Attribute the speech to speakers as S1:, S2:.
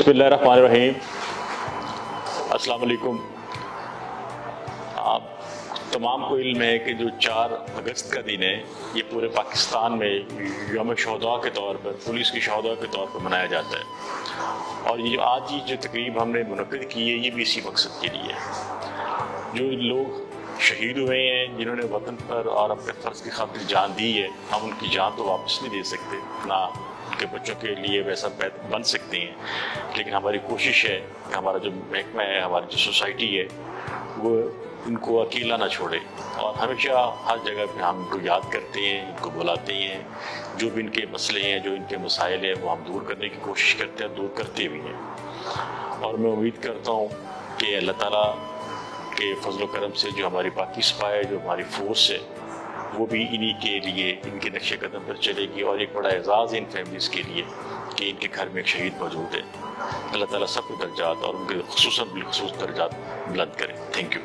S1: بسم اللہ الرحمن الرحیم. السلام علیکم. آپ تمام کو علم ہے کہ جو 4 اگست کا دن ہے یہ پورے پاکستان میں یوم شہداء کے طور پر، پولیس کی شہداء کے طور پر منایا جاتا ہے. اور یہ آج جو تقریب ہم نے منعقد کی ہے یہ بھی اسی مقصد کے لیے ہے. جو لوگ شہید ہوئے ہیں، جنہوں نے وطن پر اور اپنے فرض کی خاطر جان دی ہے، ہم ان کی جان تو واپس نہیں دے سکتے، نہ ان کے بچوں کے لیے ویسا بن سکتے ہیں، لیکن ہماری کوشش ہے کہ ہمارا جو محکمہ ہے، ہماری جو سوسائٹی ہے، وہ ان کو اکیلا نہ چھوڑے. اور ہمیشہ ہر جگہ پہ ہم ان کو یاد کرتے ہیں، ان کو بلاتے ہیں، جو بھی ان کے مسئلے ہیں، جو ان کے مسائل ہیں وہ ہم دور کرنے کی کوشش کرتے ہیں، دور کرتے بھی ہیں. اور میں امید کرتا ہوں کہ اللہ تعالیٰ کے فضل و کرم سے جو ہماری پاکی سپاہ ہے، جو ہماری فورس ہے، وہ بھی انہی کے لیے، ان کے نقش قدم پر چلے گی. اور ایک بڑا اعزاز ہے ان فیملیز کے لیے کہ ان کے گھر میں ایک شہید موجود ہے. اللہ تعالیٰ سب کے درجات اور ان کے بالخصوص درجات بلند کرے. Thank you.